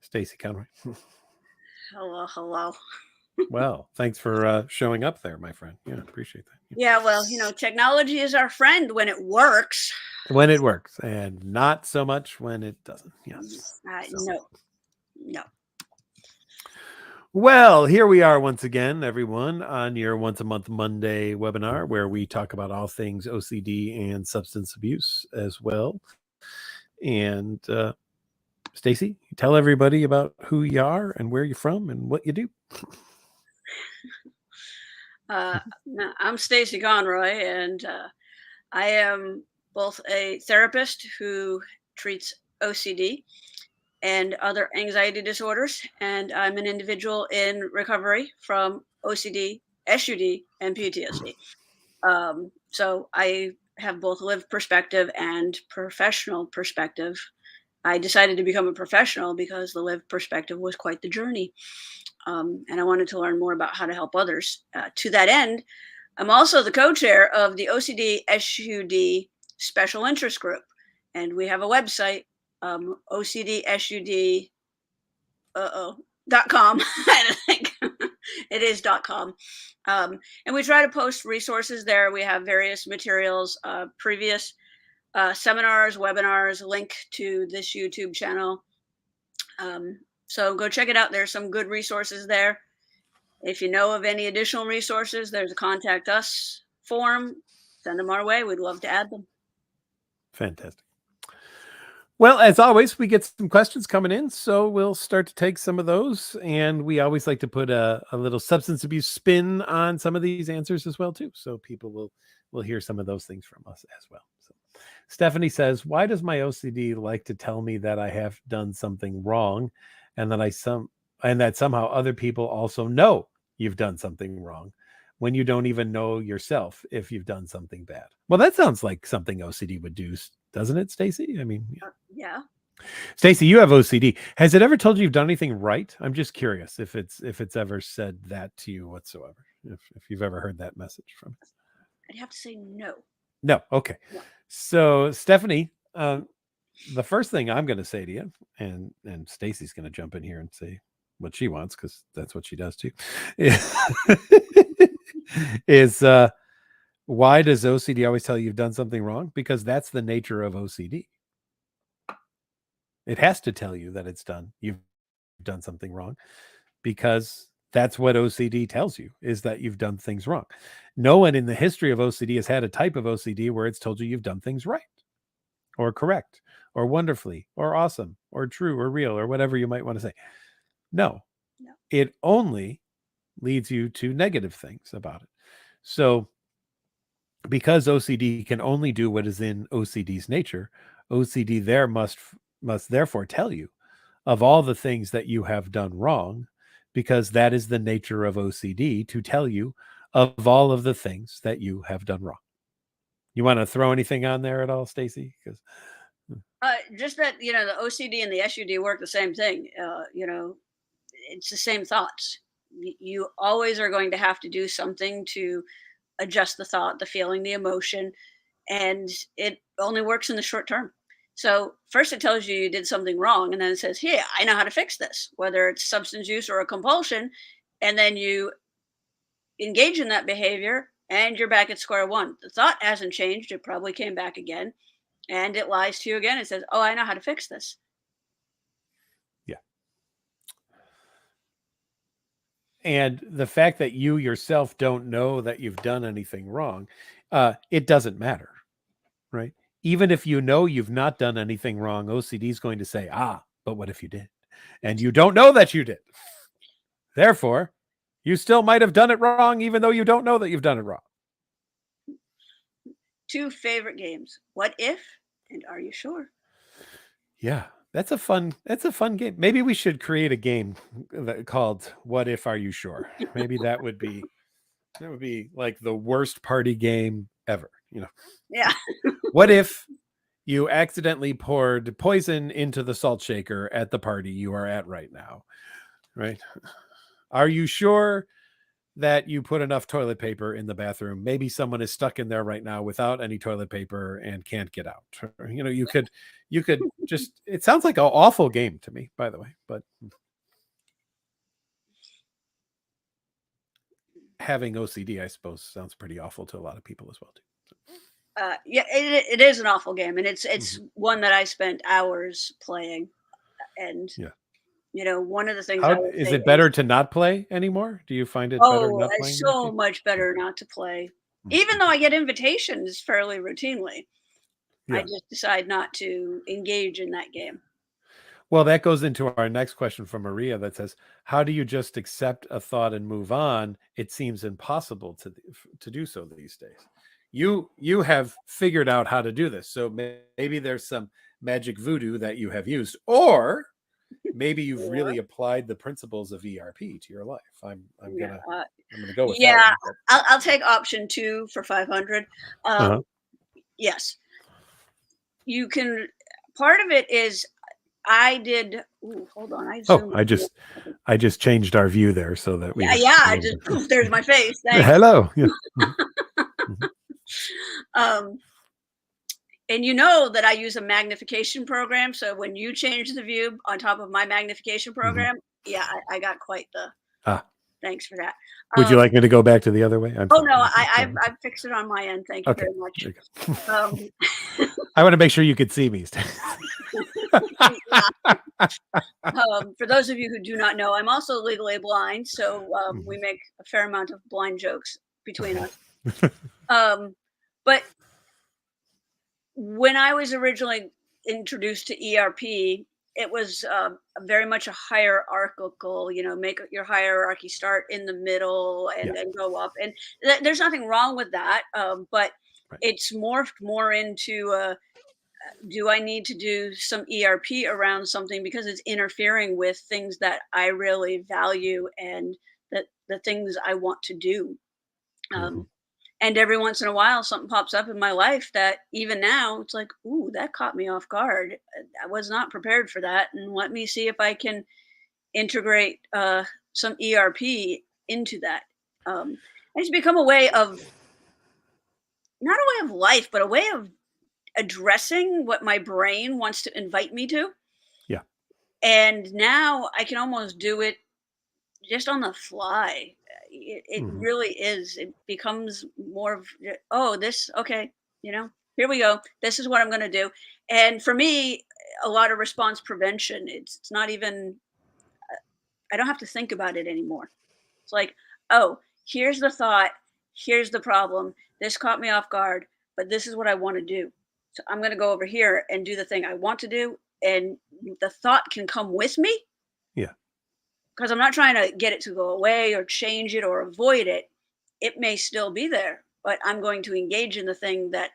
Stacey Conroy. Hello, hello. Well, thanks for showing up there, my friend. Yeah, appreciate that. Yeah, well, technology is our friend when it works. When it works, and not so much when it doesn't. Yes. No. Well, here we are once again, everyone, on your once a month Monday webinar where we talk about all things OCD and substance abuse as well. And Stacey, tell everybody about who you are and where you're from and what you do. I'm Stacey Conroy, and I am both a therapist who treats OCD and other anxiety disorders, and I'm an individual in recovery from OCD, SUD, and PTSD. So I have both lived perspective and professional perspective. I decided to become a professional because the lived perspective was quite the journey. And I wanted to learn more about how to help others. To that end, I'm also the co-chair of the OCD SUD Special Interest Group, and we have a website, OCDSUD.com. I think it is .com. And we try to post resources there. We have various materials, previous seminars, webinars, link to this YouTube channel. So go check it out. There's some good resources there. If you know of any additional resources, there's a contact us form. Send them our way. We'd love to add them. Fantastic. Well, as always, we get some questions coming in, so we'll start to take some of those. And we always like to put a little substance abuse spin on some of these answers as well, too. So people will hear some of those things from us as well. So Stephanie says, why does my OCD like to tell me that I have done something wrong and that somehow other people also know you've done something wrong when you don't even know yourself if you've done something bad? Well, that sounds like something OCD would do, doesn't it, Stacey? I mean, yeah. Stacey, you have OCD. Has it ever told you you've done anything right? I'm just curious if it's ever said that to you whatsoever. If you've ever heard that message from it. I'd have to say no. No. Okay. Yeah. So Stephanie, the first thing I'm going to say to you, and Stacey's going to jump in here and say what she wants, because that's what she does too, is why does OCD always tell you you've done something wrong? Because that's the nature of OCD. It has to tell you that you've done something wrong, because that's what OCD tells you, is that you've done things wrong. No one in the history of OCD has had a type of OCD where it's told you you've done things right or correct or wonderfully or awesome or true or real or whatever you might want to say. No. It only leads you to negative things about it. So because OCD can only do what is in OCD's nature, OCD there must therefore tell you of all the things that you have done wrong, because that is the nature of OCD, to tell you of all of the things that you have done wrong. You want to throw anything on there at all, Stacey? Because just that, the OCD and the SUD work the same thing. It's the same thoughts. You always are going to have to do something to adjust the thought, the feeling, the emotion, and it only works in the short term. So first it tells you did something wrong, and then it says, hey, I know how to fix this, whether it's substance use or a compulsion. And then you engage in that behavior and you're back at square one. The thought hasn't changed. It probably came back again, and it lies to you again. It says, oh, I know how to fix this. Yeah. And the fact that you yourself don't know that you've done anything wrong, it doesn't matter, right? Even if you know you've not done anything wrong, OCD is going to say, but what if you did? And you don't know that you did. Therefore, you still might have done it wrong, even though you don't know that you've done it wrong. Two favorite games: What If and Are You Sure? Yeah, that's a fun game. Maybe we should create a game called What If Are You Sure? Maybe that would be like the worst party game ever, Yeah. What if you accidentally poured poison into the salt shaker at the party you are at right now, right? Are you sure that you put enough toilet paper in the bathroom. Maybe someone is stuck in there right now without any toilet paper and can't get out. You know, you could just, it sounds like an awful game to me, by the way, but having OCD, I suppose, sounds pretty awful to a lot of people as well too. Yeah, it is an awful game, and it's Mhm. one that I spent hours playing. And Yeah. one of the things I How would is say it better is, to not play anymore? Do you find it better oh, not it's playing that so game? much better not to play, even Mhm. though I get invitations fairly routinely. I Yeah. just decide not to engage in that game. Well, that goes into our next question from Maria that says, "How do you just accept a thought and move on? It seems impossible to do so these days." You have figured out how to do this, so maybe there's some magic voodoo that you have used, or maybe you've Or really applied the principles of ERP to your life. I'm yeah, gonna go with that yeah, one. But, I'll take option 2 for 500. uh-huh. Yes, you can. Part of it is I did. Ooh, hold on, I Oh, zoomed in here. I just changed our view there so that we Yeah, have yeah. a I little just bit. poof, there's my face. Thanks. Hello. Yeah. Mhm. Mhm. Um, and you know that I use a magnification program, so when you change the view on top of my magnification Mhm. program, yeah, I got quite the Ah, thanks for that. would you Um, like me to go back to the other way? I'm oh sorry. no, Okay. I've fixed it on my end. Thank you Okay. very much. There you go. Um, I want to make sure you could see me. for those of you who do not know, I'm also legally blind, so Mhm. we make a fair amount of blind jokes between us. But when I was originally introduced to ERP, it was very much a hierarchical, make your hierarchy start in the middle Yeah. and then go up. And there's nothing wrong with that. But Right. it's morphed more into do I need to do some ERP around something because it's interfering with things that I really value and the things I want to do. Mhm. Um, and every once in a while, something pops up in my life that even now it's like, ooh, that caught me off guard. I was not prepared for that. And let me see if I can integrate some ERP into that. And it's become a way of, not a way of life, but a way of addressing what my brain wants to invite me to. Yeah. And now I can almost do it just on the fly. It Mhm. really is. It becomes more of, oh, this, okay, here we go. This is what I'm going to do. And for me, a lot of response prevention, it's not even, I don't have to think about it anymore. It's like, oh, here's the thought, here's the problem. This caught me off guard, but this is what I want to do. So I'm going to go over here and do the thing I want to do. And the thought can come with me Yeah. because I'm not trying to get it to go away or change it or avoid it. It may still be there, but I'm going to engage in the thing that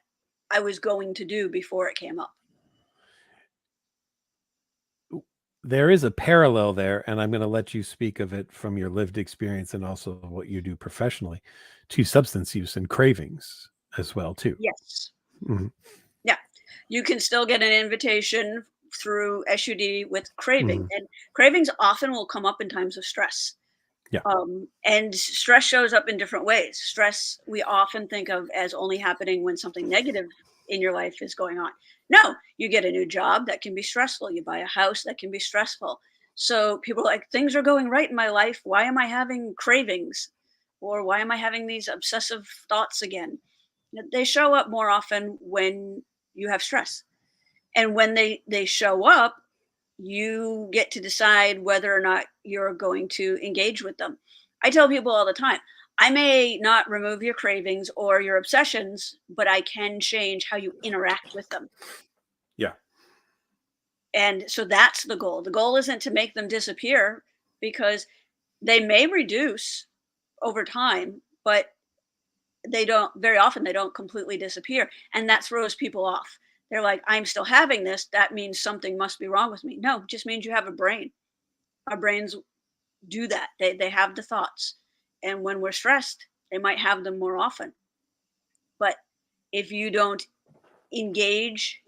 I was going to do before it came up. There is a parallel there, and I'm going to let you speak of it from your lived experience and also what you do professionally to substance use and cravings as well too. Yes. Mhm. Yeah. You can still get an invitation through SUD with craving. Mhm. And cravings often will come up in times of stress. Yeah. And stress shows up in different ways. Stress, we often think of as only happening when something negative in your life is going on. No, you get a new job that can be stressful. You buy a house that can be stressful. So people are like, things are going right in my life. Why am I having cravings? Or why am I having these obsessive thoughts again? They show up more often when you have stress. And when they show up, you get to decide whether or not you're going to engage with them. I tell people all the time, I may not remove your cravings or your obsessions, but I can change how you interact with them. Yeah. And so that's the goal. The goal isn't to make them disappear because they may reduce over time, but very often they don't completely disappear. And that throws people off. They're like, I'm still having this. That means something must be wrong with me. No, it just means you have a brain. Our brains do that. They have the thoughts. And when we're stressed, they might have them more often. But if you don't engage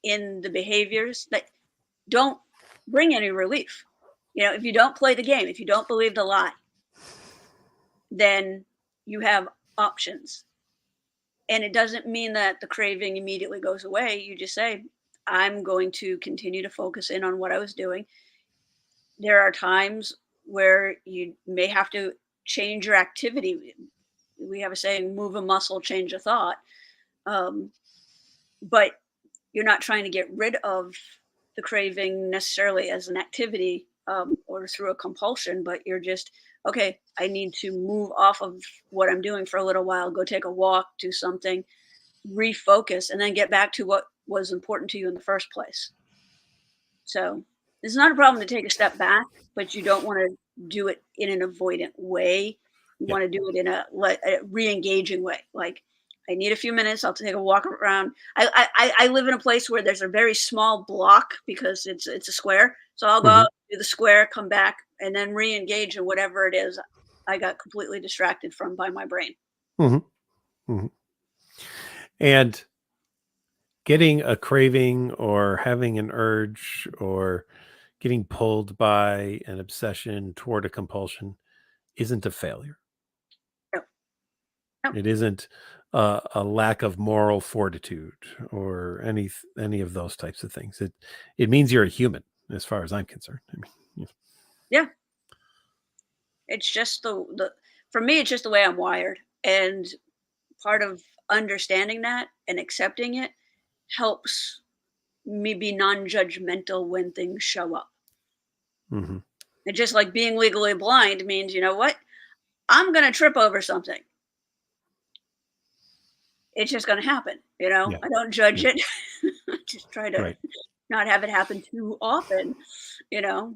in the behaviors that don't bring any relief, if you don't play the game, if you don't believe the lie, then you have options. And it doesn't mean that the craving immediately goes away. You just say, I'm going to continue to focus in on what I was doing. There are times where you may have to change your activity. We have a saying, move a muscle, change a thought. Um, but you're not trying to get rid of the craving necessarily as an activity, or through a compulsion, but you're just, okay, I need to move off of what I'm doing for a little while, go take a walk, do something, refocus, and then get back to what was important to you in the first place. So it's not a problem to take a step back, but you don't want to do it in an avoidant way. You Yeah. want to do it in a re-engaging way. Like, I need a few minutes. I'll take a walk around. I live in a place where there's a very small block because it's a square. So I'll go Hmm. out, do the square, come back, and then re-engage in whatever it is I got completely distracted from by my brain. Hmm. Hmm. And getting a craving or having an urge or getting pulled by an obsession toward a compulsion isn't a failure. No, no, It isn't a lack of moral fortitude or any of those types of things. It means you're a human, as far as I'm concerned. I mean, yeah. It's just the for me, it's just the way I'm wired. And part of understanding that and accepting it helps me be non-judgmental when things show up. mhm. And just like being legally blind means, you know what? I'm going to trip over something. It's just going to happen. Yeah, I don't judge yeah, it. I just try to right. not have it happen too often,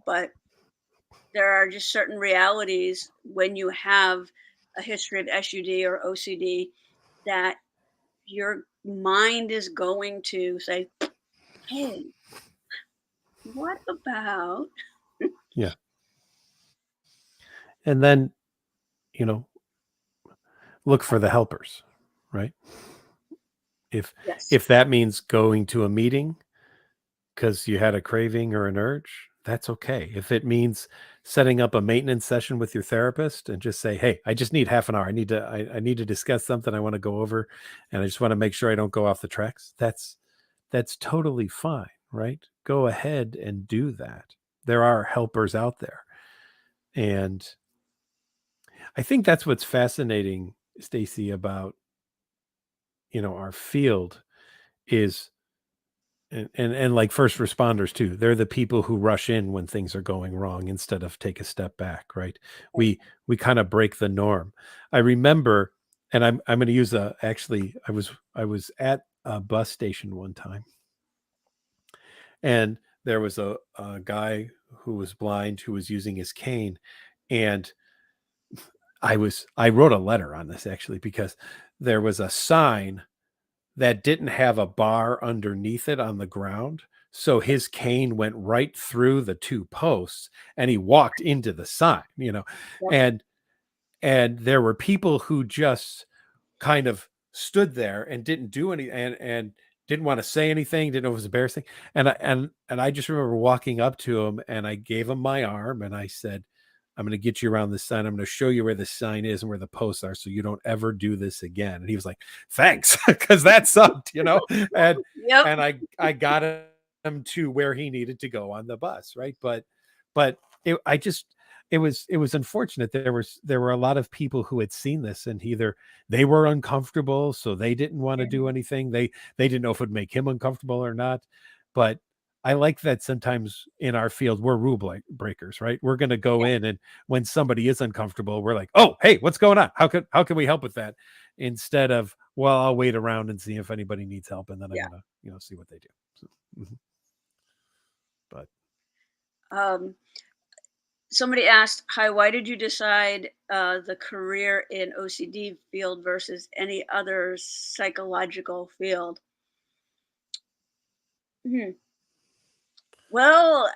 but there are just certain realities when you have a history of SUD or OCD that your mind is going to say, hey, what about? Yeah, and then you know, look for the helpers, right? If Yes. if that means going to a meeting because you had a craving or an urge, that's okay. If it means setting up a maintenance session with your therapist and just say, "Hey, I just need half an hour. I need to discuss something I want to go over, and I just want to make sure I don't go off the tracks." That's totally fine, right? Go ahead and do that. There are helpers out there, and I think that's what's fascinating, Stacy, about our field is and like first responders too, they're the people who rush in when things are going wrong instead of take a step back, right? We kind of break the norm. I remember, and I'm going to use a actually I was at a bus station one time, and there was a guy who was blind who was using his cane, and I wrote a letter on this actually because there was a sign that didn't have a bar underneath it on the ground. So his cane went right through the two posts and he walked into the sign. Yep. And and there were people who just kind of stood there and didn't do any and didn't want to say anything, didn't know if it was embarrassing. And I just remember walking up to him and I gave him my arm and I said, I'm going to get you around this sign. I'm going to show you where the sign is and where the posts are so you don't ever do this again. And he was like, thanks, because that sucked. And Yep. and I got him to where he needed to go on the bus, right? But it was unfortunate. There were a lot of people who had seen this and either they were uncomfortable, so they didn't want to do anything. They didn't know if it would make him uncomfortable or not. But I like that sometimes in our field, we're rule breakers, right? We're going to go Yeah. in and when somebody is uncomfortable, we're like, oh, hey, what's going on? How can we help with that? Instead of, well, I'll wait around and see if anybody needs help. And then I'm Yeah. going to, see what they do. So, but Um, Somebody asked, "Hi, why did you decide the career in OCD field versus any other psychological field?" Hmm. Well,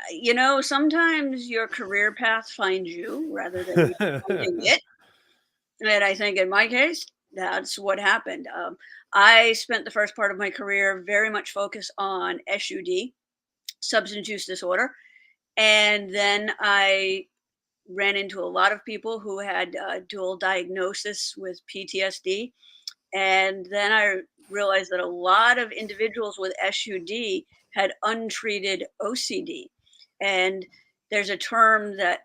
sometimes your career path finds you rather than you finding it. And I think in my case, that's what happened. I spent the first part of my career very much focused on SUD, substance use disorder. And then I ran into a lot of people who had dual diagnosis with PTSD. And then I realized that a lot of individuals with SUD had untreated OCD. And there's a term that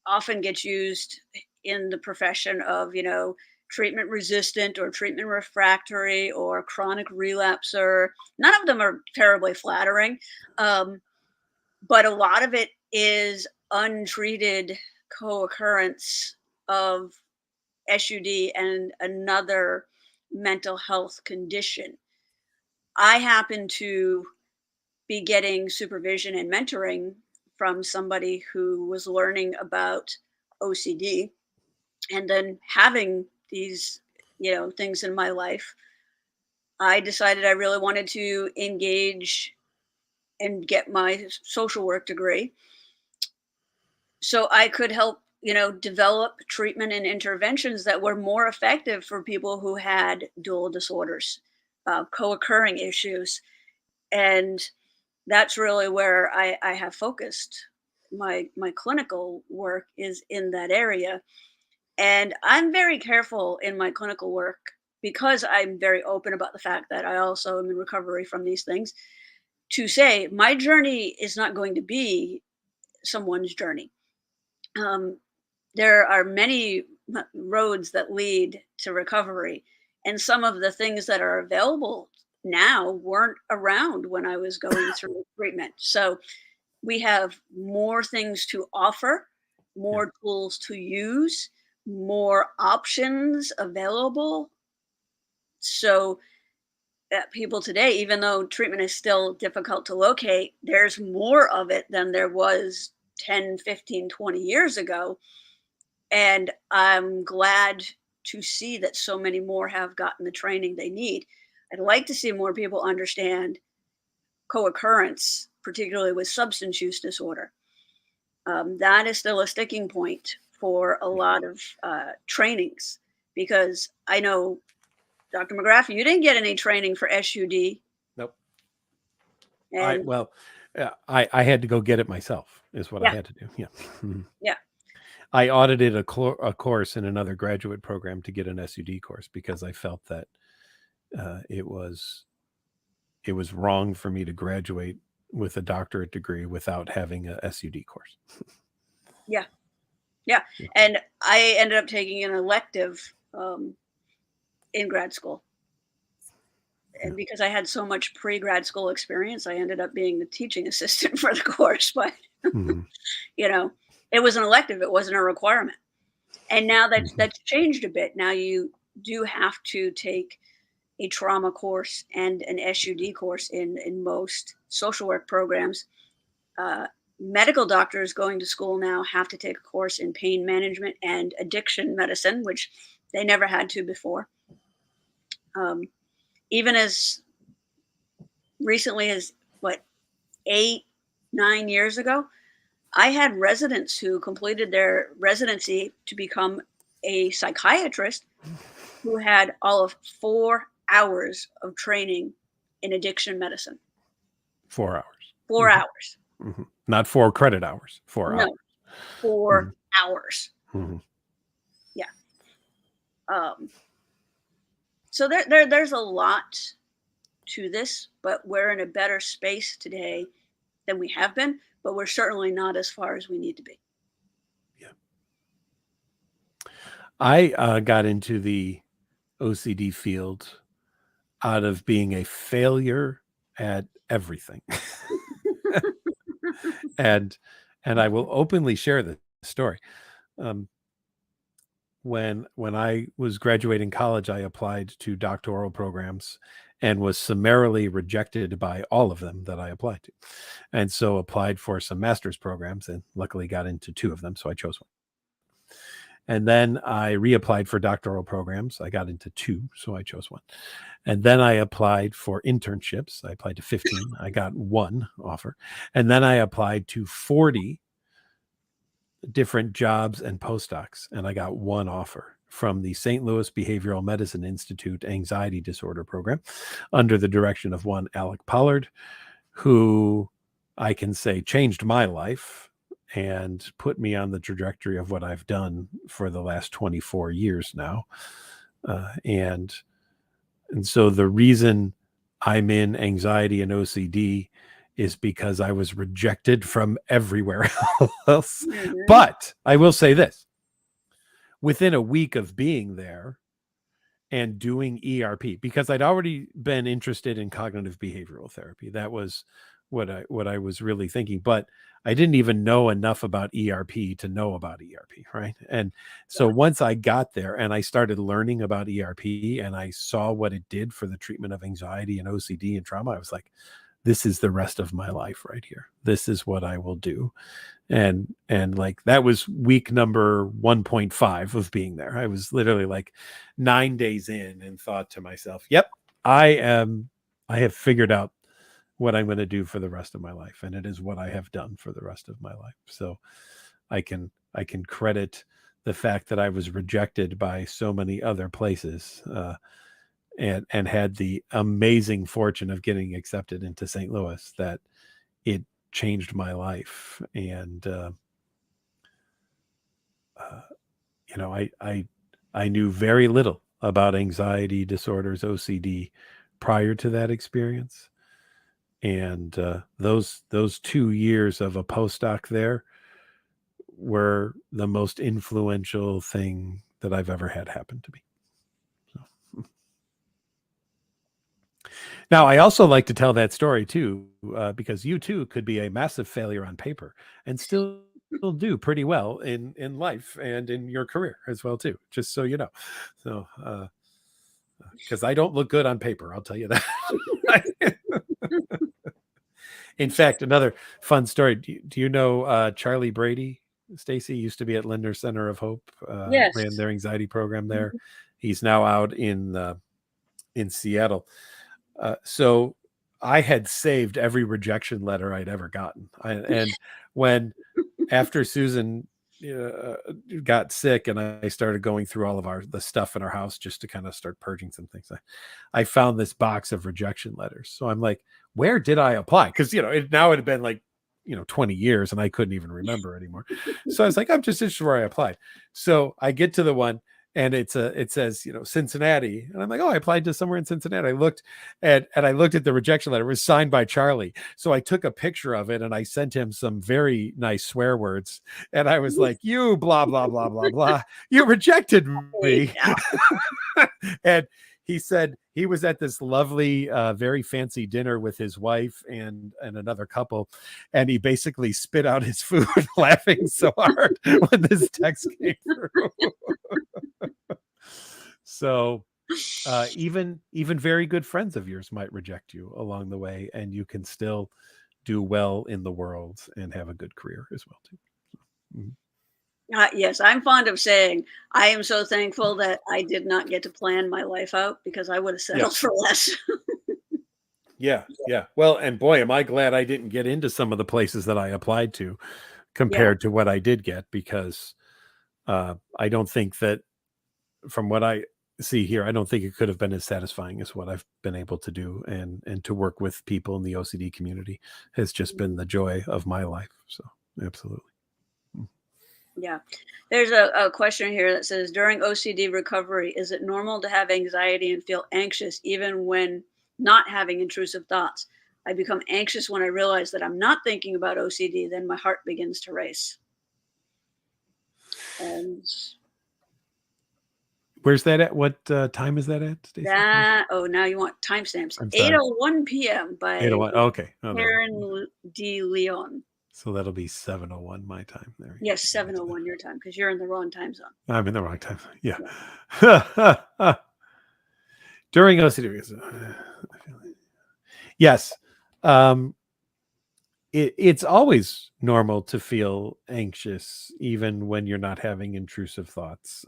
often gets used in the profession of, treatment resistant or treatment refractory or chronic relapser. None of them are terribly flattering, but a lot of it is untreated co-occurrence of SUD and another mental health condition. I happen to be getting supervision and mentoring from somebody who was learning about OCD and then having these, things in my life. I decided I really wanted to engage and get my social work degree so I could help, develop treatment and interventions that were more effective for people who had dual disorders, co-occurring issues. And that's really where I have focused. My clinical work is in that area. And I'm very careful in my clinical work because I'm very open about the fact that I also am in recovery from these things to say my journey is not going to be someone's journey. Um, there are many roads that lead to recovery, and some of the things that are available now weren't around when I was going through treatment. So we have more things to offer, Yeah. more tools to use, more options available. So that people today, even though treatment is still difficult to locate, there's more of it than there was 10, 15, 20 years ago. And I'm glad to see that so many more have gotten the training they need. I'd like to see more people understand co-occurrence, particularly with substance use disorder. That is still a sticking point for a lot of trainings because I know, Dr. McGrath, you didn't get any training for SUD. Nope. And I had to go get it myself is what I yeah, had to do. Yeah. Mhm. yeah, I audited a course in another graduate program to get an SUD course because I felt that it was wrong for me to graduate with a doctorate degree without having a SUD course. yeah, yeah. Yeah. And I ended up taking an elective in grad school. And because I had so much pre-grad school experience, I ended up being the teaching assistant for the course. But, Mhm. it was an elective, it wasn't a requirement. And now Mhm. that's changed a bit. Now you do have to take a trauma course and an SUD course in most social work programs. Uh, Medical doctors going to school now have to take a course in pain management and addiction medicine, which they never had to before. Um, Even as recently as what 8, 9 years ago, I had residents who completed their residency to become a psychiatrist who had all of 4 hours of training in addiction medicine. 4 hours. 4 Mhm. hours. Mhm. Not 4 credit hours, 4 hours. No, 4 Mhm. hours. Mhm. Yeah. Um, so there's a lot to this, but we're in a better space today than we have been, but we're certainly not as far as we need to be. Yeah. I got into the OCD field out of being a failure at everything. and I will openly share the story. Um, when I was graduating college, I applied to doctoral programs and was summarily rejected by all of them that I applied to. And so applied for some master's programs and luckily got into 2 of them. So I chose one. And then I reapplied for doctoral programs. I got into 2, so I chose one. And then I applied for internships. I applied to 15. I got 1 offer. And then I applied to 40 different jobs and postdocs, and I got 1 offer from the St. Louis Behavioral Medicine Institute Anxiety Disorder Program under the direction of one Alec Pollard, who I can say changed my life and put me on the trajectory of what I've done for the last 24 years now. And so the reason I'm in anxiety and OCD is because I was rejected from everywhere else. Mhm. But I will say this, within a week of being there and doing ERP, because I'd already been interested in cognitive behavioral therapy. That was what I was really thinking, but I didn't even know enough about ERP to know about ERP, right? And so once I got there and I started learning about ERP and I saw what it did for the treatment of anxiety and OCD and trauma, I was like, this is the rest of my life right here. This is what I will do. And like that was week number 1.5 of being there. I was literally like 9 days in and thought to myself, yep, I have figured out what I'm going to do for the rest of my life, and it is what I have done for the rest of my life. So I can credit the fact that I was rejected by so many other places, and had the amazing fortune of getting accepted into St. Louis, that it changed my life. And you know, I knew very little about anxiety disorders, OCD, prior to that experience. And those 2 years of a postdoc there were the most influential thing that I've ever had happen to me. So. Now, I also like to tell that story too, because you too could be a massive failure on paper and still do pretty well in life and in your career as well too, just so you know. So because I don't look good on paper, I'll tell you that. In fact, another fun story, do you know Charlie Brady? Stacey used to be at Linder Center of Hope, Yes. ran their anxiety program there. He's now out in Seattle. So I had saved every rejection letter I'd ever gotten. And when, after Susan got sick and I started going through all of the stuff in our house just to kind of start purging some things, I found this box of rejection letters. So I'm like, where did I apply? Because, now it had been like, 20 years and I couldn't even remember anymore. So I was like, I'm just interested where I applied. So I get to the one, and it says, Cincinnati. And I'm like, oh, I applied to somewhere in Cincinnati. I looked and I looked at the rejection letter. It was signed by Charlie. So I took a picture of it and I sent him some very nice swear words. And I was like, you blah, blah, blah, blah, blah. You rejected me. And he said he was at this lovely, very fancy dinner with his wife and another couple. And he basically spit out his food laughing so hard when this text came through. So even very good friends of yours might reject you along the way, and you can still do well in the world and have a good career as well too. Mhm. Yes, I'm fond of saying I am so thankful that I did not get to plan my life out, because I would have settled for less. Yeah. Well, and boy, am I glad I didn't get into some of the places that I applied to compared to what I did get, because I don't think that, from what I see here, I don't think it could have been as satisfying as what I've been able to do, and to work with people in the OCD community has just been the joy of my life. So absolutely. Yeah. There's a question here that says, during OCD recovery, is it normal to have anxiety and feel anxious even when not having intrusive thoughts? I become anxious when I realize that I'm not thinking about OCD, then my heart begins to race. And Where's that at? What time is that at, Stacey? now you want timestamps. I'm sorry. 8:01 p.m. by 8:01. Okay. Oh, Karen D. Leon. so that'll be 7:01 my time there. Yes, 7:01 your time, because you're in the wrong time zone. I'm in the wrong time. Yeah. During OCD. Yes. It's always normal to feel anxious, even when you're not having intrusive thoughts.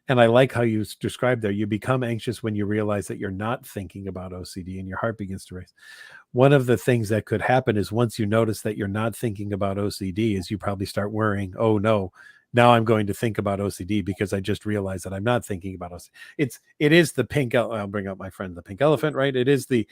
And I like how you described there. You become anxious when you realize that you're not thinking about OCD and your heart begins to race. One of the things that could happen is, once you notice that you're not thinking about OCD, is you probably start worrying, oh no, now I'm going to think about OCD because I just realized that I'm not thinking about OCD. It is the pink. I'll bring up my friend the pink elephant, right? It is the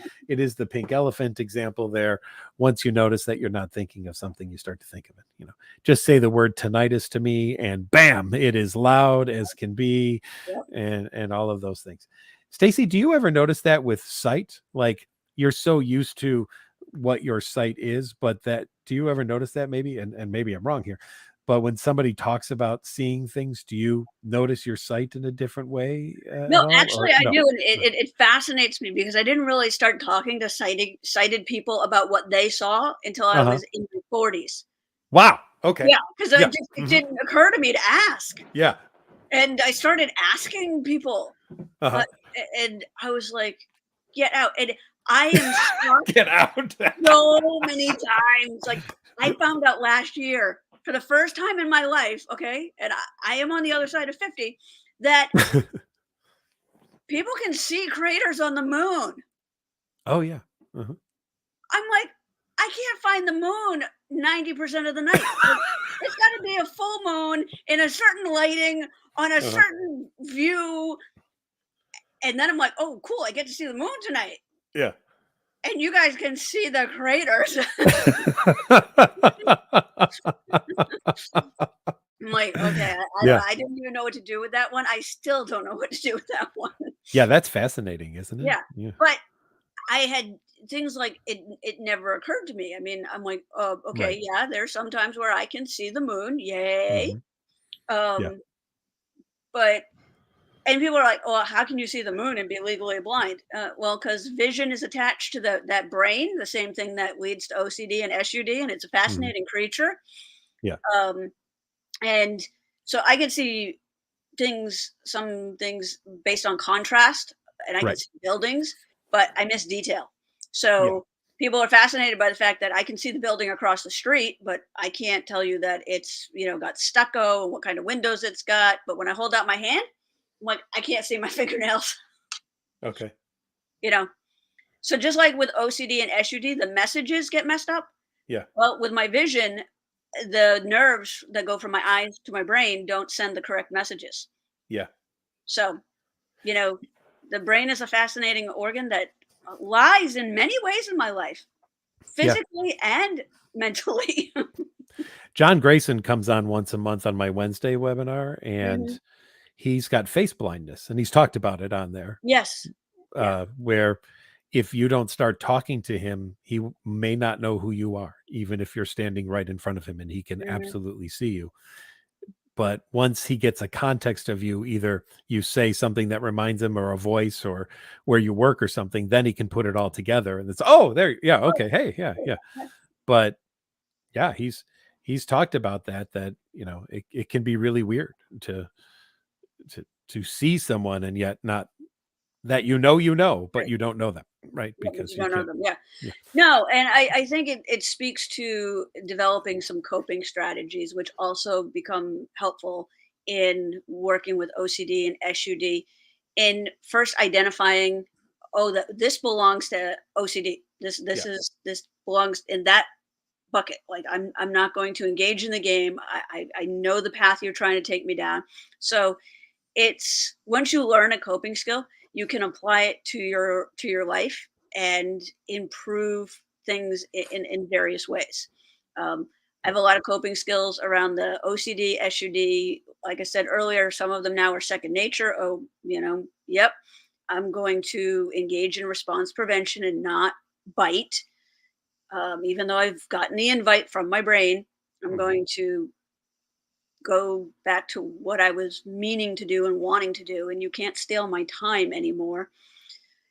pink elephant example there. Once you notice that you're not thinking of something, you start to think of it. You know, just say the word tinnitus to me, and bam, it is loud as can be, Yep. and all of those things. Stacey, do you ever notice that with sight? Like you're so used to what your sight is, but that do you ever notice that maybe? And maybe I'm wrong here, but when somebody talks about seeing things, do you notice your sight in a different way No, at all? actually, Or I no? do, and it fascinates me because I didn't really start talking to sighted people about what they saw until I Uh-huh. was in my 40s. Wow. Okay. Yeah, because Yeah. it Mhm. didn't occur to me to ask, Yeah. and I started asking people, uh, Uh-huh. and I was like, "Get out!" And I am shocked Get out. so many times. Like I found out last year for the first time in my life, okay, and I am on the other side of 50, that people can see craters on the moon. Oh yeah. Uh-huh. I'm like, I can't find the moon 90% of the night. Like, it's got to be a full moon in a certain lighting on a Uh-huh. certain view. And then I'm like, oh, cool. I get to see the moon tonight. Yeah. And you guys can see the craters. I'm like, okay, Yeah. I didn't even know what to do with that one. I still don't know what to do with that one. Yeah, that's fascinating, isn't it? Yeah. Yeah. But I had things like it never occurred to me. I mean, I'm like, oh, Right. okay, yeah, there's some times where I can see the moon. Yay. Hmm. Yeah. Um, but and people are like, "Oh, how can you see the moon and be legally blind?" Well, because vision is attached to that brain, the same thing that leads to OCD and SUD, and it's a Hmm. fascinating creature. Yeah. Um, and so I can see some things based on contrast, and I can Right. see buildings, but I miss detail. Yeah. So people are fascinated by the fact that I can see the building across the street, but I can't tell you that it's got stucco and what kind of windows it's got. But when I hold out my hand, I'm like, I can't see my fingernails. Okay. you know. So just like with OCD and SUD, the messages get messed up. Yeah. Well, with my vision, the nerves that go from my eyes to my brain don't send the correct messages. Yeah. So you know, the brain is a fascinating organ that lies in many ways in my life, Yeah. physically and mentally. John Grayson comes on once a month on my Wednesday webinar, and Mhm. he's got face blindness, and he's talked about it on there, Yes. Yeah. where if you don't start talking to him, he may not know who you are, even if you're standing right in front of him and he can Mhm. absolutely see you. But once he gets a context of you, either you say something that reminds him or a voice or where you work or something, then he can put it all together. And it's, oh, there, yeah, okay, hey, yeah, yeah. Yeah. But yeah, he's talked about that it can be really weird to see someone and yet not that but Right. you don't know them, right? Yeah, but Because you you don't know can't. them. Yeah. Yeah. No, and I think it speaks to developing some coping strategies, which also become helpful in working with OCD and SUD, in first identifying, oh, that this belongs to OCD. Yeah. This belongs in that bucket. Like I'm not going to engage in the game. I know the path you're trying to take me down. So it's once you learn a coping skill, you can apply it to your life and improve things in various ways. I Yeah. have a lot of coping skills around the OCD, SUD. Like I said earlier, some of them now are second nature. Oh, yep, I'm going to engage in response prevention and not bite. Even though I've gotten the invite from my brain, I'm Hmm. going to go back to what I was meaning to do and wanting to do. And you can't steal my time anymore.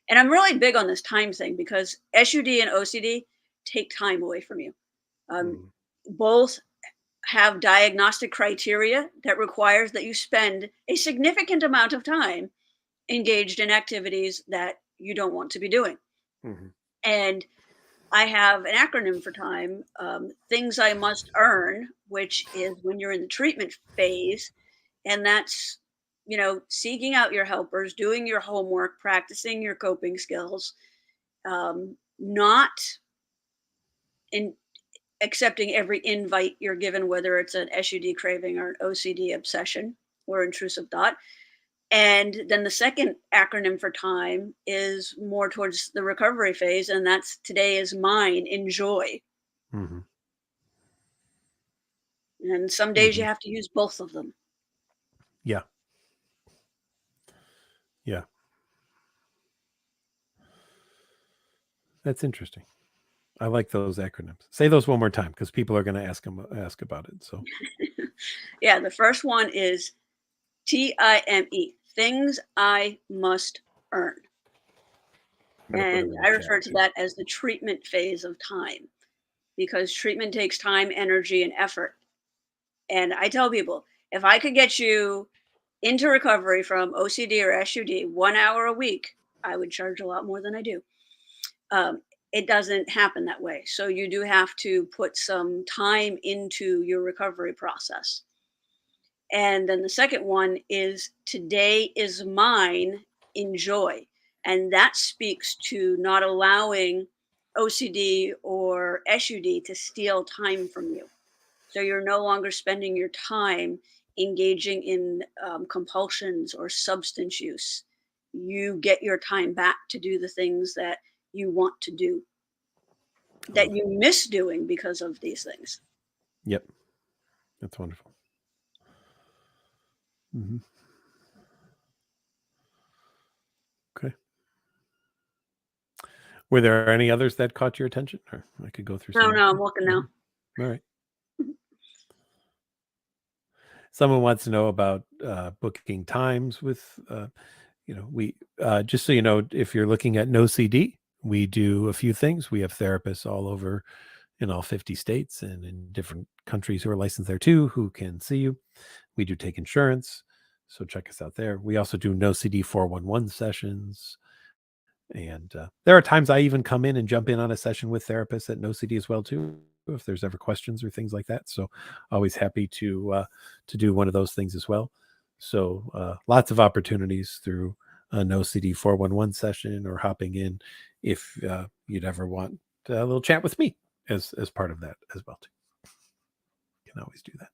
And I'm really big on this time thing because SUD and OCD take time away from you. Um, Hmm. both have diagnostic criteria that requires that you spend a significant amount of time engaged in activities that you don't want to be doing. Hmm. And I have an acronym for time, things I must earn, which is when you're in the treatment phase. And that's, seeking out your helpers, doing your homework, practicing your coping skills, not in, accepting every invite you're given, whether it's an SUD craving or an OCD obsession or intrusive thought. And then the second acronym for time is more towards the recovery phase, and that's today is mine, enjoy. Mm-hmm. And some days you Mm-hmm. have to use both of them. Yeah. Yeah. That's interesting. I like those acronyms. Say those one more time because people are going to ask about it. So Yeah, the first one is TIME, things I must earn. I'm going to put them And in I the chat refer to too. that as the treatment phase of time because treatment takes time, energy, and effort. And I tell people, if I could get you into recovery from OCD or SUD 1 hour a week, I would charge a lot more than I do. Um, it doesn't happen that way. So you do have to put some time into your recovery process. And then the second one is today is mine, enjoy. And that speaks to not allowing OCD or SUD to steal time from you. So you're no longer spending your time engaging in compulsions or substance use. You get your time back to do the things that you want to do, I that love it. you miss doing because of these things. Yep. That's wonderful. Mm-hmm. Okay. Were there any others that caught your attention? Or I could go through No, some more. no, I'm looking now. All right. Someone wants to know about booking times with, we, just so you know, if you're looking at no CD, we do a few things. We have therapists all over in all 50 states and in different countries who are licensed there too, who can see you. We do take insurance. So check us out there. We also do no CD 411 sessions. And there are times I even come in and jump in on a session with therapists at no CD as well too, if there's ever questions or things like that. So always happy to do one of those things as well. So lots of opportunities through a no CD 411 session or hopping in if you'd ever want a little chat with me as part of that as well too. Can always do that.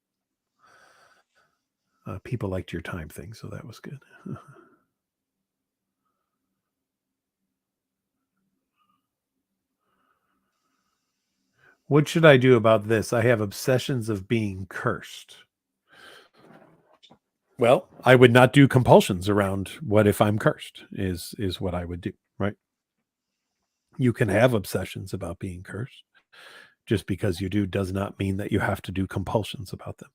People liked your time thing, so that was good. What should I do about this? I have obsessions of being cursed. Well, I would not do compulsions around what if I'm cursed is what I would do, right? You can have obsessions about being cursed. Just because you do does not mean that you have to do compulsions about them.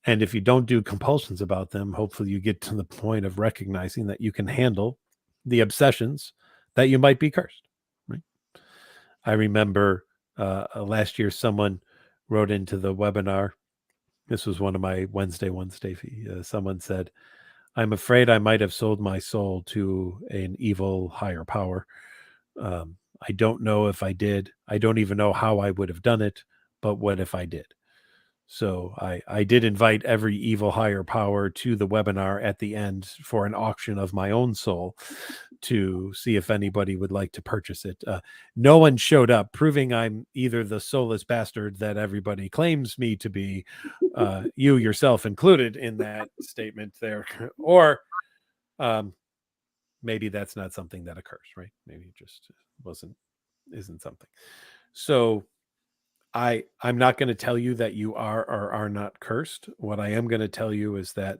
And if you don't do compulsions about them, hopefully you get to the point of recognizing that you can handle the obsessions that you might be cursed, right? I remember last year someone wrote into the webinar. This was one of my Wednesday ones, Stacey. Someone said, I'm afraid I might have sold my soul to an evil higher power. I don't know if I did. I don't even know how I would have done it, but what if I did? So I did invite every evil higher power to the webinar at the end for an auction of my own soul to see if anybody would like to purchase it. No one showed up, proving I'm either the soulless bastard that everybody claims me to be, you yourself included in that statement there, or maybe that's not something that occurs, right? Maybe it just isn't something. So I'm not going to tell you that you are or are not cursed. What I am going to tell you is that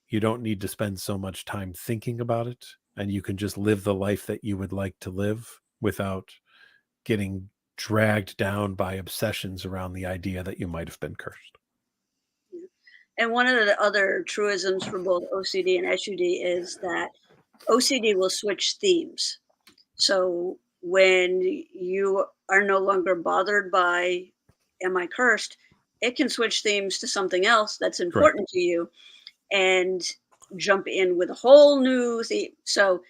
you don't need to spend so much time thinking about it, and you can just live the life that you would like to live without getting dragged down by obsessions around the idea that you might have been cursed. And one of the other truisms for both OCD and SUD is that OCD will switch themes. So when you are no longer bothered by, am I cursed? It can switch themes to something else that's Correct. important to you and jump in with a whole new theme. So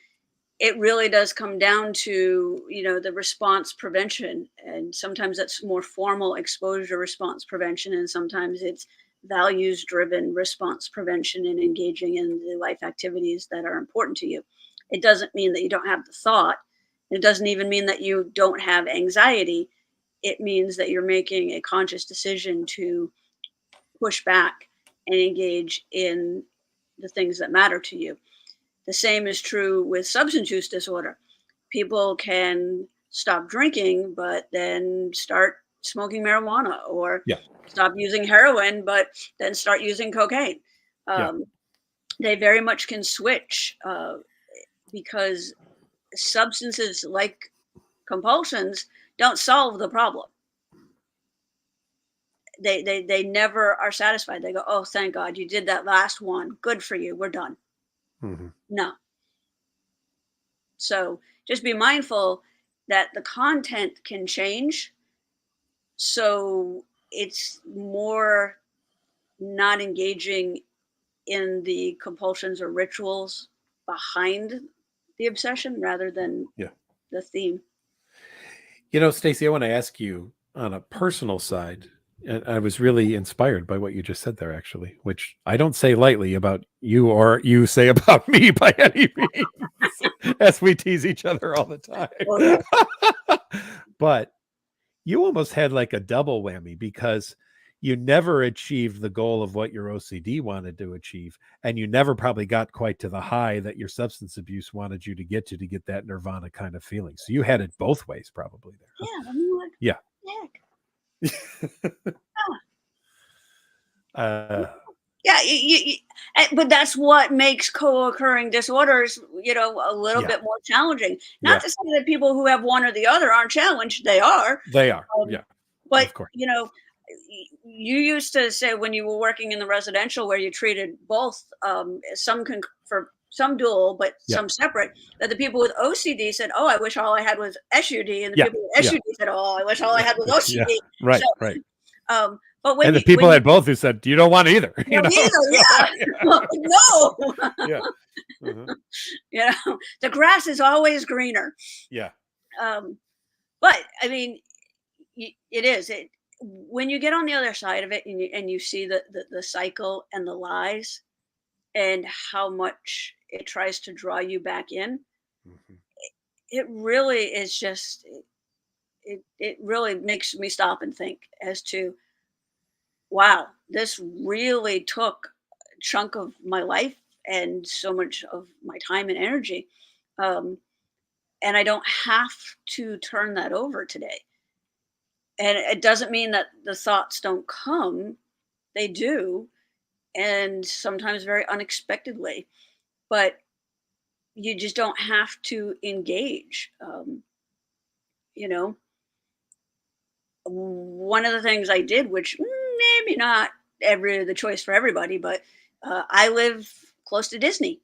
it really does come down to, the response prevention. And sometimes that's more formal exposure response prevention. And sometimes it's values driven response prevention and engaging in the life activities that are important to you. It doesn't mean that you don't have the thought. It doesn't even mean that you don't have anxiety. it means that you're making a conscious decision to push back and engage in the things that matter to you. The same is true with substance use disorder. People can stop drinking, but then start smoking marijuana, or Yeah. stop using heroin, but then start using cocaine. They very much can switch because substances like compulsions don't solve the problem. They never are satisfied. They go, oh, thank God you did that last one. Good for you. We're done. Mm-hmm. No. So just be mindful that the content can change. So it's more not engaging in the compulsions or rituals behind the obsession rather than the theme. You know, Stacey, I want to ask you on a personal side, and I was really inspired by what you just said there, actually, which I don't say lightly about you or you say about me by any means, as we tease each other all the time. Oh, yeah. But you almost had like a double whammy, because you never achieved the goal of what your OCD wanted to achieve, and you never probably got quite to the high that your substance abuse wanted you to get that nirvana kind of feeling. So you had it both ways probably there. Huh? Yeah, I mean, like, Yeah. Heck. Yeah, but that's what makes co-occurring disorders, a little bit more challenging. Not to say that people who have one or the other aren't challenged. They are. They are. But, of course. You used to say when you were working in the residential where you treated both, for some dual, but some separate, that the people with OCD said, oh, I wish all I had was SUD. And the people with SUD said, oh, I wish all I had was OCD. Right. But when the people had both who said, you don't want either. No. Yeah. Mm-hmm. The grass is always greener. Yeah. But I mean, it is. When you get on the other side of it and you see the cycle and the lies and how much it tries to draw you back in, it really is just, it really makes me stop and think as to, wow, this really took a chunk of my life and so much of my time and energy. And I don't have to turn that over today. And it doesn't mean that the thoughts don't come. They do. And sometimes very unexpectedly. But you just don't have to engage. One of the things I did, which maybe not the choice for everybody, but I live close to Disney.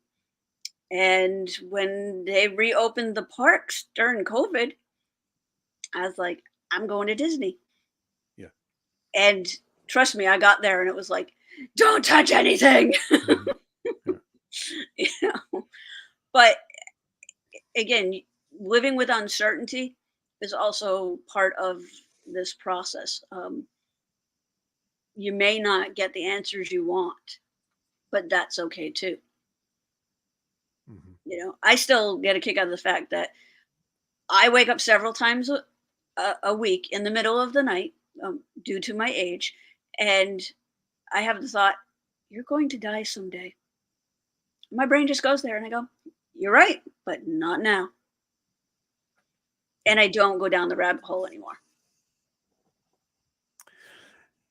And when they reopened the parks during COVID, I was like, I'm going to Disney. Yeah. And trust me, I got there and it was like, don't touch anything. But again, living with uncertainty is also part of this process. You may not get the answers you want, but that's okay too. I still get a kick out of the fact that I wake up several times a week in the middle of the night, due to my age, and I have the thought, you're going to die someday. My brain just goes there and I go, you're right, but not now. And I don't go down the rabbit hole anymore.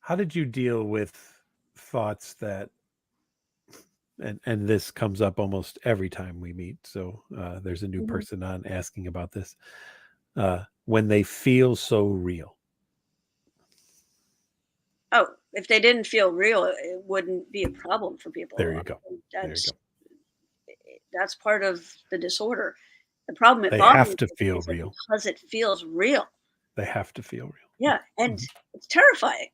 How did you deal with thoughts that, and this comes up almost every time we meet, so there's a new person on asking about this, when they feel so real? Oh, if they didn't feel real, it wouldn't be a problem for people. There you go. That's part of the disorder. The problem they have to feel real because it feels real. They have to feel real. Yeah, and it's terrifying.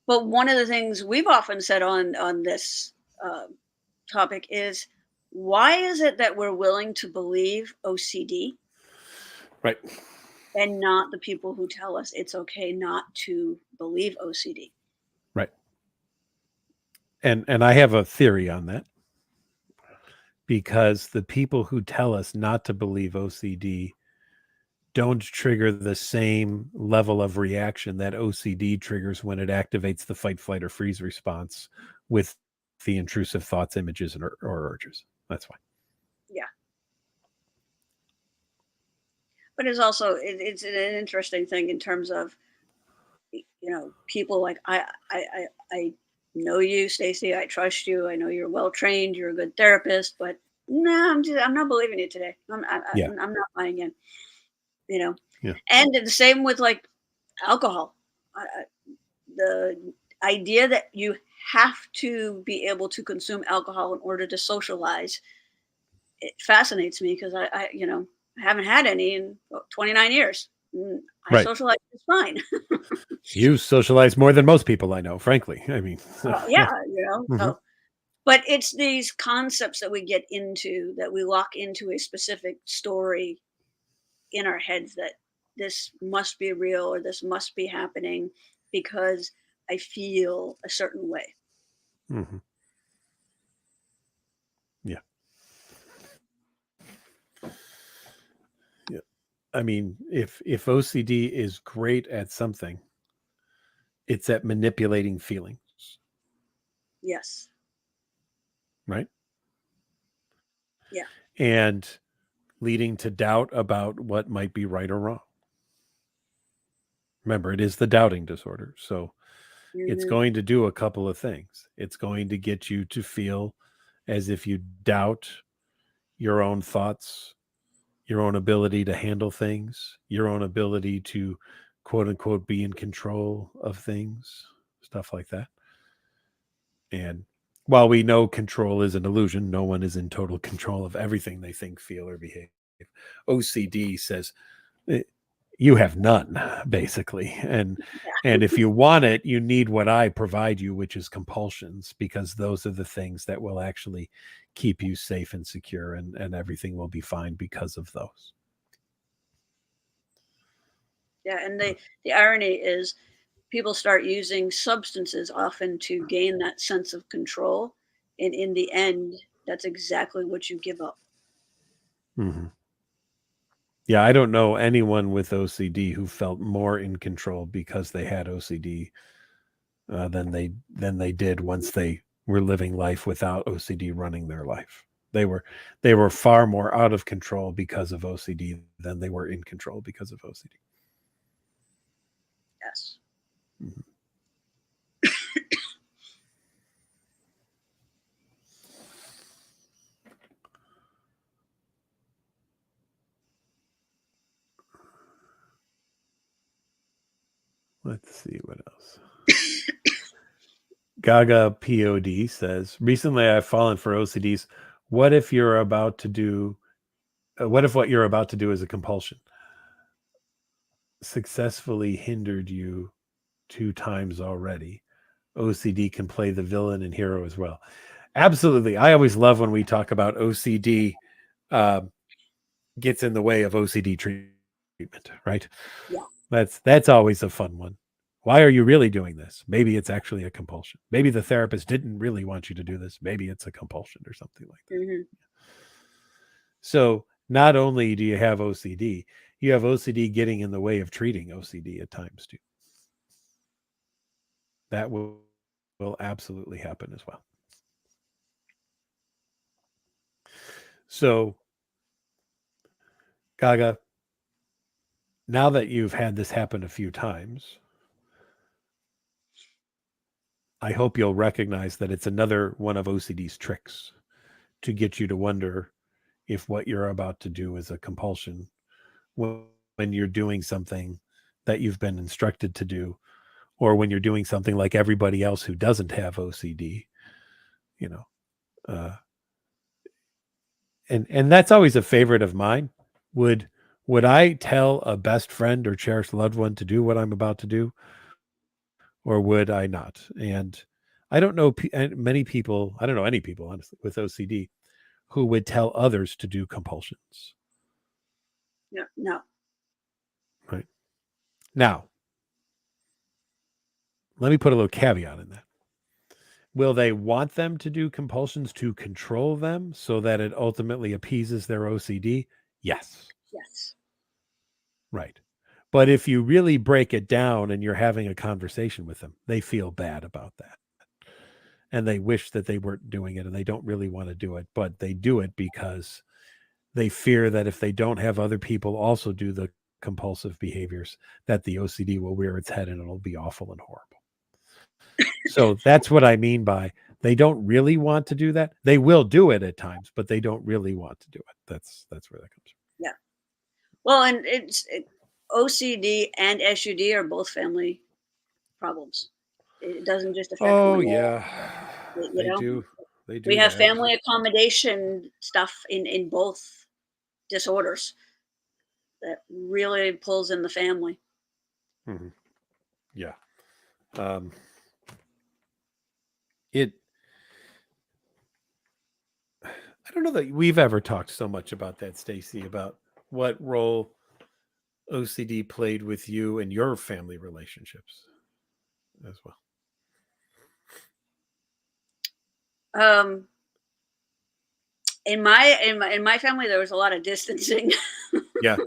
But one of the things we've often said on this topic is, why is it that we're willing to believe OCD? Right. And not the people who tell us it's okay not to believe OCD. Right. And I have a theory on that, because the people who tell us not to believe OCD don't trigger the same level of reaction that OCD triggers when it activates the fight, flight, or freeze response with the intrusive thoughts, images, or urges. That's why. Yeah. But it's also it's an interesting thing in terms of, people like I know you, Stacey. I trust you. I know you're well trained. You're a good therapist, but no, I'm not believing you today. Yeah. I'm not buying in. You know, Yeah. and the same with like alcohol. The idea that you have to be able to consume alcohol in order to socialize, it fascinates me because I haven't had any in 29 years. I Right. socialize just fine. You socialize more than most people I know, frankly. I mean, so, yeah. Yeah, Mhm. so but it's these concepts that we get into, that we lock into a specific story in our heads, that this must be real or this must be happening because I feel a certain way. Mhm. Yeah. Yeah. I mean, if OCD is great at something, it's at manipulating feelings, Yes. right? Yeah. And leading to doubt about what might be right or wrong. Remember, it is the doubting disorder. So it's Hmm. going to do a couple of things. It's going to get you to feel as if you doubt your own thoughts, your own ability to handle things, your own ability to quote unquote be in control of things, stuff like that. And while we know control is an illusion, no one is in total control of everything they think, feel, or behave. OCD says eh, you have none, basically. And if you want it, you need what I provide you, which is compulsions, because those are the things that will actually keep you safe and secure, and everything will be fine because of those. Yeah, and the irony is people start using substances often to gain that sense of control, and in the end, that's exactly what you give up. Mhm. Yeah, I don't know anyone with OCD who felt more in control because they had OCD than they did once they were living life without OCD running their life. They were far more out of control because of OCD than they were in control because of OCD. Yes. Mhm. Let's see what else. Gaga POD says, recently I've fallen for OCDs. What if you're about to do? What if what you're about to do is a compulsion? Successfully hindered you 2 times already. OCD can play the villain and hero as well. Absolutely. I always love when we talk about OCD uh, gets in the way of OCD treatment, right? Yeah. That's always a fun one. Why are you really doing this? Maybe it's actually a compulsion. Maybe the therapist didn't really want you to do this. Maybe it's a compulsion or something like that. Hmm. So not only do you have OCD, you have OCD getting in the way of treating OCD at times too. That will absolutely happen as well. So, Gaga, now that you've had this happen a few times, I hope you'll recognize that it's another one of OCD's tricks to get you to wonder if what you're about to do is a compulsion when you're doing something that you've been instructed to do, or when you're doing something like everybody else who doesn't have OCD, you know. Uh, and that's always a favorite of mine. Would I tell a best friend or cherished loved one to do what I'm about to do, or would I not? And I don't know many people. I don't know any people, honestly, with OCD who would tell others to do compulsions. No, no. Right now, let me put a little caveat in that. Will they want them to do compulsions to control them so that it ultimately appeases their OCD? Yes. Yes. Right. But if you really break it down and you're having a conversation with them, they feel bad about that. And they wish that they weren't doing it and they don't really want to do it, but they do it because they fear that if they don't have other people also do the compulsive behaviors, that the OCD will rear its head and it'll be awful and horrible. So that's what I mean by they don't really want to do that. They will do it at times, but they don't really want to do it. That's where that comes from. Yeah. Well, and OCD and SUD are both family problems. It doesn't just affect Oh one. yeah. You They know, do. They we do have that. family accommodation stuff in both disorders that really pulls in the family. Mhm. Yeah. Um, it I don't know that we've ever talked so much about that, Stacey, about what role OCD played with you and your family relationships as well. Um, in my family, there was a lot of distancing. Yeah.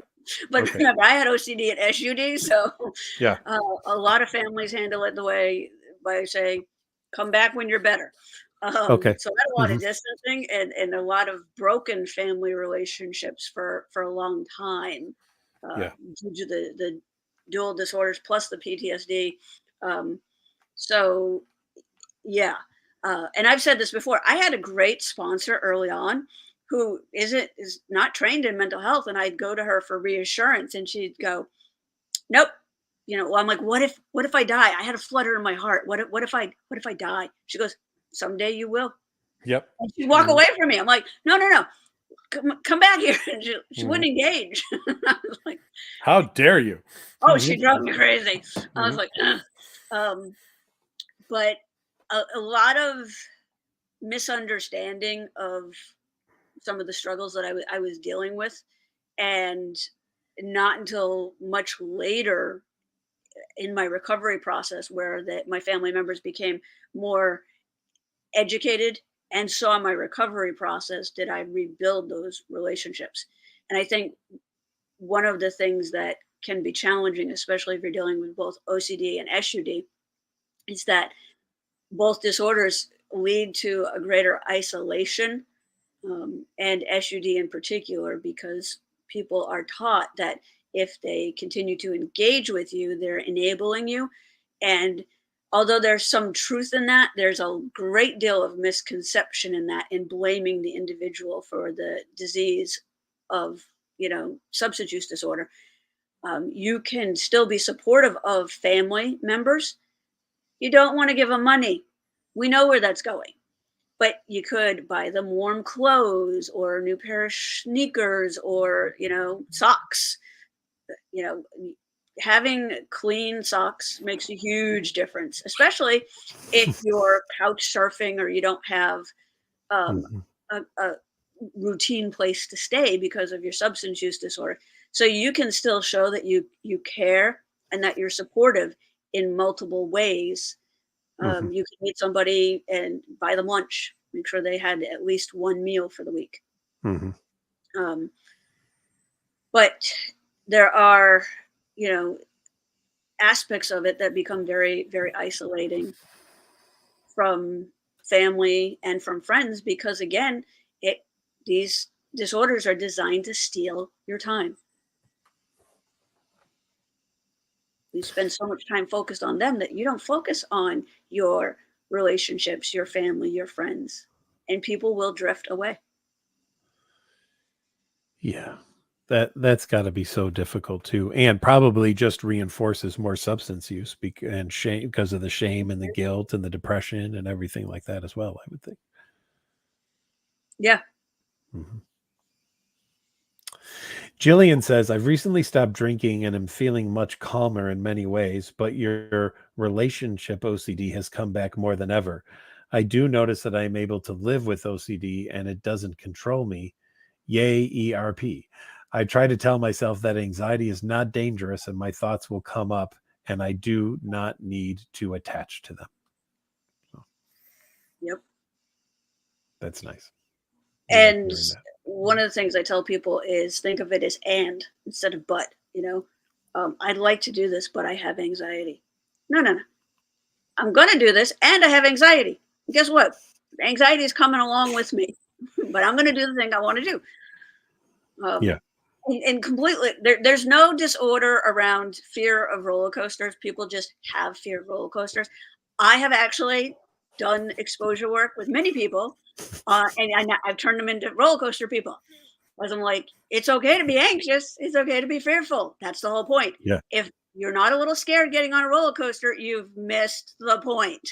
But Okay. remember, I had OCD and SUD, so Yeah. a lot of families handle it the way by saying, "Come back when you're better." Okay. So I had a lot Hmm. of distancing and a lot of broken family relationships for a long time uh, Yeah. due to the dual disorders plus the PTSD. Um, so yeah. And I've said this before. I had a great sponsor early on who is not trained in mental health, and I'd go to her for reassurance, and she'd go, "Nope." Well, I'm like, "What if I die?" I had a flutter in my heart. What if I die? She goes, "Someday you will." Yep. And she'd walk Hmm. away from me. I'm like, "No, no, no, come back here." And she Hmm. wouldn't engage. I was like, How dare you? "Oh, she drove me crazy." I was Mhm. like, "Ugh." Um, but a lot of misunderstanding of some of the struggles that I was dealing with, and not until much later in my recovery process where that my family members became more educated and saw my recovery process did I rebuild those relationships. And I think one of the things that can be challenging, especially if you're dealing with both OCD and SUD, is that both disorders lead to a greater isolation, and SUD in particular, because people are taught that if they continue to engage with you, they're enabling you. And although there's some truth in that, there's a great deal of misconception in that, in blaming the individual for the disease of, substance use disorder. You can still be supportive of family members. You don't want to give them money. We know where that's going, but you could buy them warm clothes or a new pair of sneakers or socks. you know Having clean socks makes a huge difference, especially if you're couch surfing or you don't have um, Mhm. a routine place to stay because of your substance use disorder. So you can still show that you care and that you're supportive in multiple ways. Mhm. You can meet somebody and buy them lunch, make sure they had at least one meal for the week. Mhm. Um, but there are, you know, aspects of it that become very, very isolating from family and from friends because, again, it these disorders are designed to steal your time. You spend so much time focused on them that you don't focus on your relationships, your family, your friends, and people will drift away. Yeah. That's got to be so difficult too, and probably just reinforces more substance use and shame because of the shame and the guilt and the depression and everything like that as well. I would think. Yeah. Mhm. Jillian says, I've recently stopped drinking and am feeling much calmer in many ways, but your relationship OCD has come back more than ever. I do notice that I am able to live with OCD and it doesn't control me. Yay, ERP. I try to tell myself that anxiety is not dangerous and my thoughts will come up and I do not need to attach to them. So Yep. that's nice. We like And hearing that. one of the things I tell people is think of it as and instead of but. I'd like to do this, but I have anxiety. No, no, no. I'm going to do this and I have anxiety. And guess what? Anxiety is coming along with me, but I'm going to do the thing I want to do. Yeah. And completely, there's no disorder around fear of roller coasters. People just have fear of roller coasters. I have actually done exposure work with many people, and I've turned them into roller coaster people. Because I'm like, it's okay to be anxious. It's okay to be fearful. That's the whole point. Yeah. If you're not a little scared getting on a roller coaster, you've missed the point.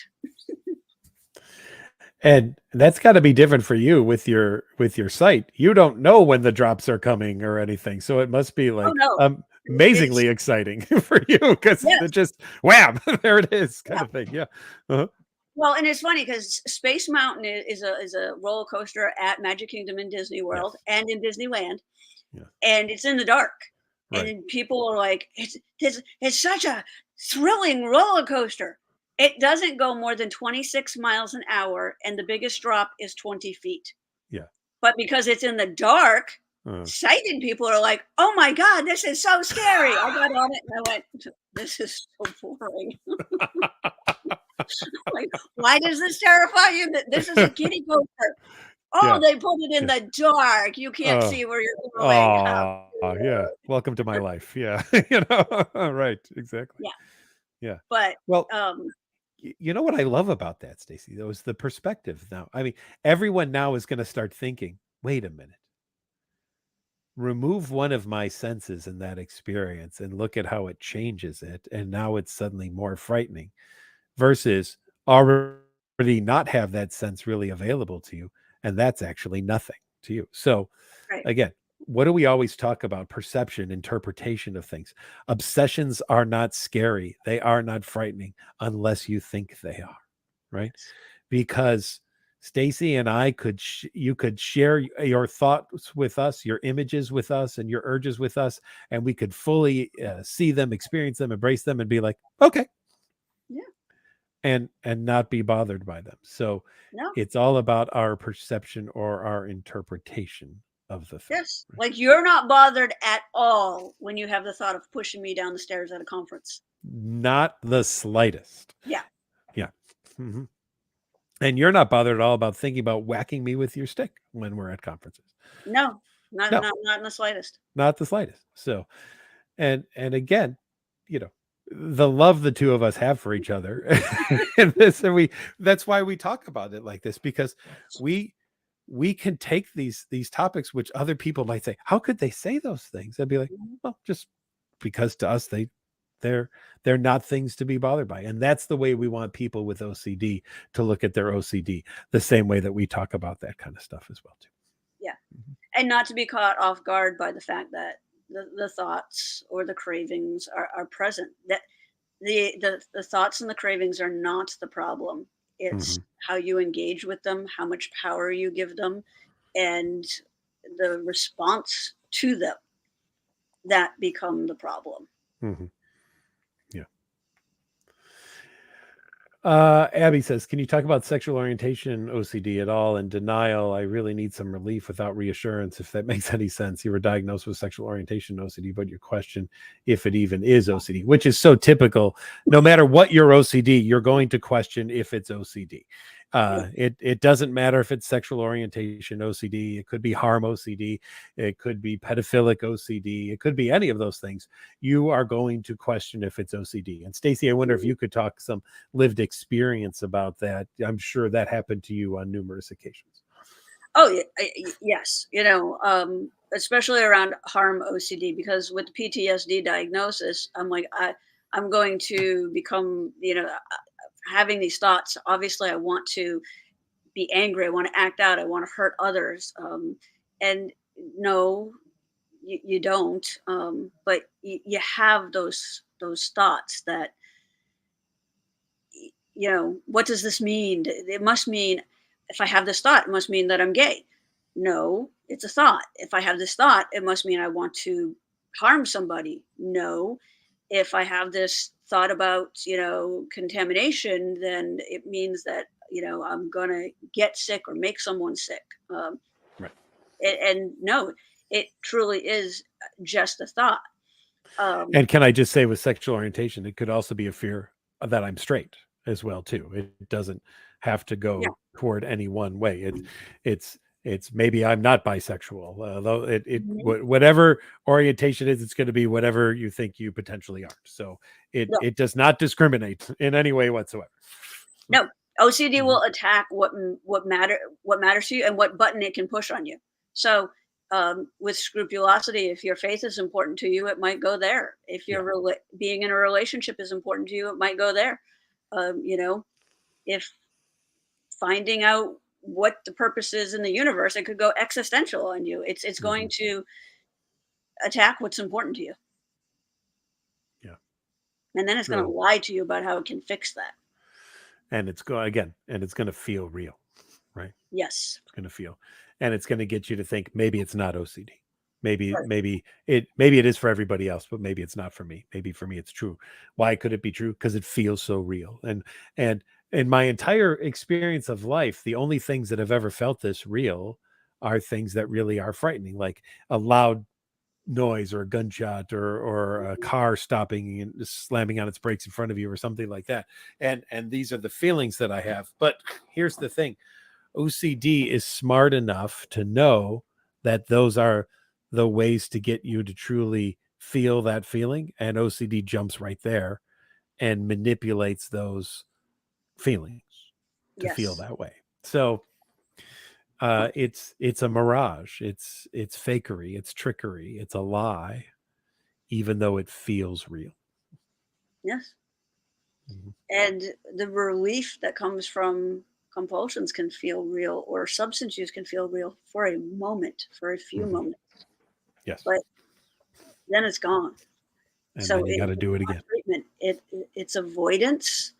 And that's got to be different for you with your site. You don't know when the drops are coming or anything, so it must be Oh like no, amazingly it's exciting for you because yes, it just wham, there it is, kind yeah. of thing. Yeah. Uh-huh. Well, and it's funny because Space Mountain is a roller coaster at Magic Kingdom in Disney World Yes. and in Disneyland, Yeah. and it's in the dark. And Right. then people are like, it's such a thrilling roller coaster. It doesn't go more than 26 miles an hour, and the biggest drop is 20 feet. Yeah. But because it's in the dark, Uh, sighted people are like, oh my God, this is so scary. I got on it and I went, this is so boring. Like, why does this terrify you? This is a kiddie coaster. Oh, yeah. they put it in Yeah. the dark. You can't Uh, see where you're going. How? oh, yeah. Welcome to my life. Yeah. Right. Exactly. Yeah, Yeah. but Well, um, you know what I love about that, Stacey, though, is the perspective now. I mean, everyone now is going to start thinking, wait a minute, remove one of my senses in that experience and look at how it changes it. And now it's suddenly more frightening versus already not have that sense really available to you. And that's actually nothing to you. So, right, again, what do we always talk about? Perception, interpretation of things. Obsessions are not scary. They are not frightening unless you think they are, right? yes, Because Stacey and I you could share your thoughts with us, your images with us, and your urges with us, and we could fully see them, experience them, embrace them, and be like, okay, yeah, and not be bothered by them. So no, it's all about our perception or our interpretation of the thing. yes. Like you're not bothered at all when you have the thought of pushing me down the stairs at a conference. Not the slightest. Yeah, Yeah. Hmm. And you're not bothered at all about thinking about whacking me with your stick when we're at conferences. no, not No, not not in the slightest. not the slightest. So, and again, you know, the love the two of us have for each other and this, and that's why we talk about it like this, because we can take these topics which other people might say, how could they say those things? I'd be like, Mhm. well, just because to us they're they're not things to be bothered by. And that's the way we want people with OCD to look at their OCD, the same way that we talk about that kind of stuff as well too. Yeah, Mhm. and not to be caught off guard by the fact that the thoughts or the cravings are present. That the thoughts and the cravings are not the problem. It's Mhm. how you engage with them, how much power you give them, and the response to them that become the problem. Mhm. Yeah. Abby says, can you talk about sexual orientation OCD at all? And denial, I really need some relief without reassurance, if that makes any sense. You were diagnosed with sexual orientation OCD, but your question if it even is OCD, which is so typical. No matter what your OCD, you're going to question if it's OCD. It doesn't matter if it's sexual orientation OCD, it could be harm OCD, it could be pedophilic OCD, it could be any of those things. You are going to question if it's OCD. And Stacey, I wonder if you could talk some lived experience about that. I'm sure that happened to you on numerous occasions. Oh, yes. Especially around harm OCD, because with PTSD diagnosis, I'm going to become, having these thoughts. Obviously, I want to be angry. I want to act out. I want to hurt others. And no, you don't. But you have those thoughts that, what does this mean? It must mean, if I have this thought, it must mean that I'm gay. No, it's a thought. If I have this thought, it must mean I want to harm somebody. No, if I have this thought about, contamination, then it means that, I'm going to get sick or make someone sick. Right. And no, it truly is just a thought. And can I just say, with sexual orientation, it could also be a fear that I'm straight as well too. It doesn't have to go toward any one way. It's maybe I'm not bisexual, though whatever orientation is, it's going to be whatever you think you potentially are. So it does not discriminate in any way whatsoever. No, OCD will attack what matters to you and what button it can push on you. So with scrupulosity, if your faith is important to you, it might go there. If your being in a relationship is important to you, it might go there. If finding out what the purpose is in the universe, it could go existential on you. It's going to attack what's important to you. Yeah. And then it's going to lie to you about how it can fix that. And it's going to feel real, right? Yes. It's going to feel, and it's going to get you to think maybe it's not OCD. Maybe it is for everybody else, but maybe it's not for me. Maybe for me it's true. Why could it be true? Because it feels so real. And in my entire experience of life, the only things that have ever felt this real are things that really are frightening, like a loud noise or a gunshot or a car stopping and slamming on its brakes in front of you or something like that. And these are the feelings that I have. But here's the thing. OCD is smart enough to know that those are the ways to get you to truly feel that feeling, and OCD jumps right there and manipulates those feelings to feel that way. So it's a mirage. It's fakery. It's trickery. It's a lie, even though it feels real. Yes. And the relief that comes from compulsions can feel real, or substance use can feel real for a moment, for a few moments. Yes. But then it's gone. And so then you got to do it again. Treatment, it's avoidance,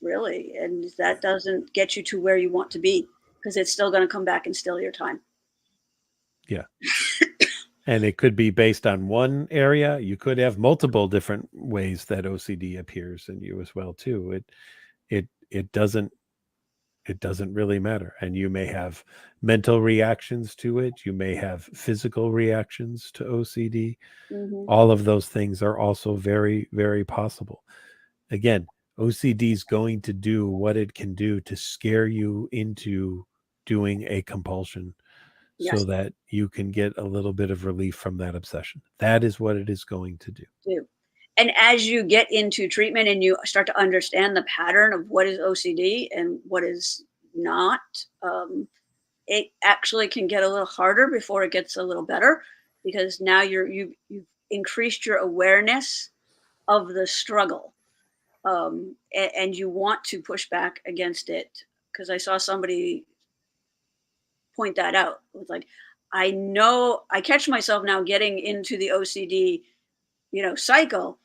really, and that doesn't get you to where you want to be, because it's still going to come back and steal your time. Yeah. And it could be based on one area. You could have multiple different ways that OCD appears in you as well too. It doesn't really matter. And you may have mental reactions to it. You may have physical reactions to OCD. All of those things are also very, very possible. Again, OCD is going to do what it can do to scare you into doing a compulsion, so that you can get a little bit of relief from that obsession. That is what it is going to do. And as you get into treatment and you start to understand the pattern of what is OCD and what is not, it actually can get a little harder before it gets a little better, because now you've increased your awareness of the struggle, and you want to push back against it. Because I saw somebody point that out. It was like, I know I catch myself now getting into the OCD, cycle,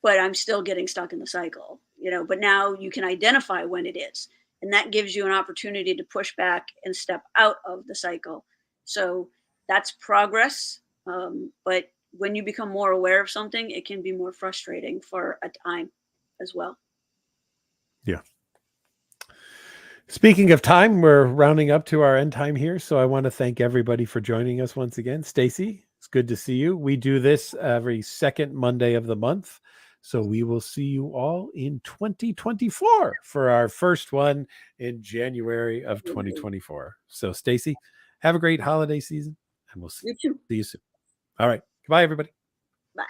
but I'm still getting stuck in the cycle, but now you can identify when it is. And that gives you an opportunity to push back and step out of the cycle. So that's progress. But when you become more aware of something, it can be more frustrating for a time as well. Yeah. Speaking of time, we're rounding up to our end time here. So I want to thank everybody for joining us once again. Stacey, it's good to see you. We do this every second Monday of the month. So we will see you all in 2024 for our first one in January of 2024. So Stacey, have a great holiday season, and we'll see you soon. All right. Goodbye, everybody. Bye.